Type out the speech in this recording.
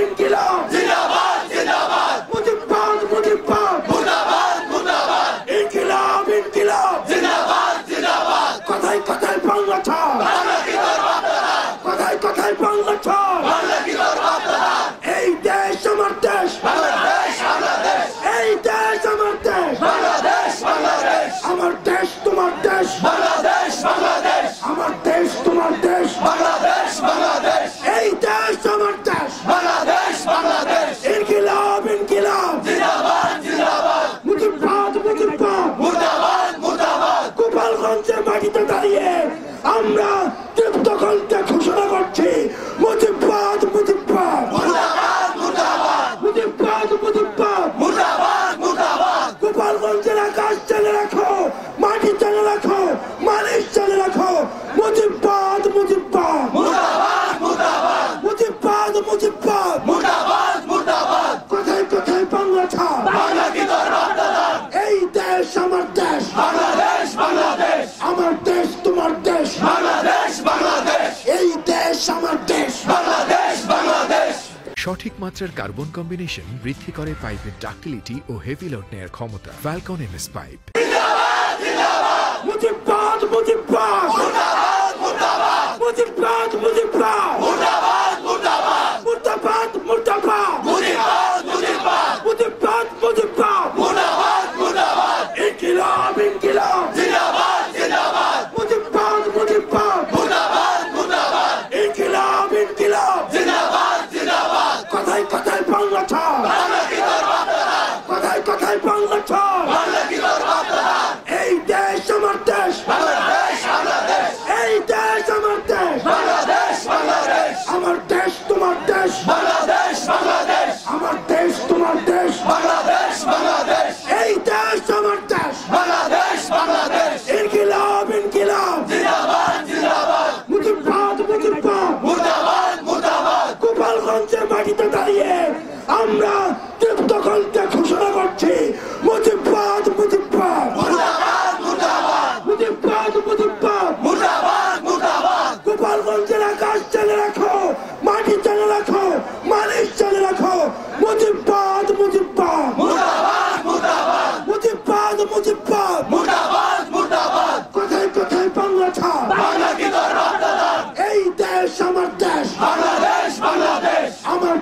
ইনকিলাব জিন্দাবাদ জিন্দাবাদ মুজিববাদ মুজিববাদ মুর্দাবাদ মুর্দাবাদ ইনকিলাব ইনকিলাব জিন্দাবাদ জিন্দাবাদ কথায় কথায় বাংলা ছাড় বাংলা কি তোর বাপদাদা কথায় কথায় বাংলা ছাড় বাংলা কি তোর বাপদাদা এই দেশ আমার দেশ বাংলাদেশ বাংলাদেশ এই দেশ আমার দেশ বাংলাদেশ বাংলাদেশ আমার দেশ তোমার দেশ বাংলাদেশ বাংলাদেশ আমার দেশ তোমার দেশ বাংলাদেশ বাংলাদেশ এই দেশ আমার দেশ বাংলাদেশ বাংলাদেশ ইনকিলাব ইনকিলাব জিন্দাবাদ জিন্দাবাদ মুজিববাদ মুজিববাদ মুর্দাবাদ মুর্দাবাদ গোপালগঞ্জের মাটিতে দাঁড়িয়ে আমরা তৃপ্ত কণ্ঠে ঘোষণা করছি মুজিববাদ মুজিববাদ মুর্দাবাদ মুর্দাবাদ মুজিববাদ মুজিববাদ মুর্দাবাদ মুর্দাবাদ গোপালগঞ্জের আকাশ চালে রাখো মাটি চালে রাখো মানুষ চালে রাখো মুজিববাদ মুজিববাদ মুর্দাবাদ মুর্দাবাদ মুজিববাদ মুজিববাদ মুর্দাবাদ মুর্দাবাদ কোথায় কোথায় বাংলা ছাড় বাংলা কি তোর বাপদাদা এই দেশ আমার দেশ বাংলাদেশ বাংলাদেশ আমার দেশ তোমার দেশ বাংলাদেশ বাংলাদেশ এই দেশ আমার দেশ বাংলাদেশ বাংলাদেশ সঠিক মাত্রার কার্বন কম্বিনেশন বৃদ্ধি করে পাইপের ডাক্টিলিটি ও হেভি লোড নেয়ার ক্ষমতা। Falcon MS pipe. জিন্দাবাদ জিন্দাবাদ মুজিববাদ মুজিববাদ মুর্দাবাদ মুর্দাবাদ মুজিববাদ মুজিববাদ মুর্দাবাদ মুর্দাবাদ মুর্দাবাদ মুর্দাবাদ মুজিববাদ মুজিববাদ মুজিববাদ মুজিববাদ মুর্দাবাদ মুর্দাবাদ ইনকিলাব ইনকিলাব জিন্দাবাদ জিন্দাবাদ মুজিববাদ মুজিববাদ মুর্দাবাদ মুর্দাবাদ ইনকিলাব ইনকিলাব জিন্দাবাদ জিন্দাবাদ কথায় কথায় বাংলা ছাড় বাংলা কি তোর বাপদাদা কথায় কথায় বাংলা ছাড় বাংলা কি তোর বাপদাদা এই দেশ আমার দেশ বাংলাদেশ বাংলাদেশ এই দেশ আমার দেশ বাংলাদেশ বাংলাদেশ আমার দেশ তোমার দেশ বাংলাদেশ বাংলাদেশ আমার দেশ তোমার দেশ বাংলাদেশ বাংলাদেশ এই দেশ আমার দেশ বাংলাদেশ বাংলাদেশ ইনকিলাব ইনকিলাব জিন্দাবাদ জিন্দাবাদ মুজিববাদ মুজিববাদ মুর্দাবাদ মুর্দাবাদ গোপালগঞ্জের মাটিতে দাঁড়িয়ে আমরা তৃপ্ত কণ্ঠে ঘোষণা করছি মুজিববাদ মুজিববাদ মুর্দাবাদ মুর্দাবাদ মুজিববাদ মুজিববাদ মুর্দাবাদ মুর্দাবাদ গোপালগঞ্জের আকাশ চালে রাখো মাটি চালে রাখো মানুষ চালে রাখো মুজিববাদ মুজিববাদ মুর্দাবাদ মুর্দাবাদ মুজিববাদ মুজিববাদ মুর্দাবাদ মুর্দাবাদ কোথায় কোথায় বাংলা ছাড় বাংলা কি তোর বাপদাদা এই দেশ আমার দেশ বাংলাদেশ বাংলাদেশ আমার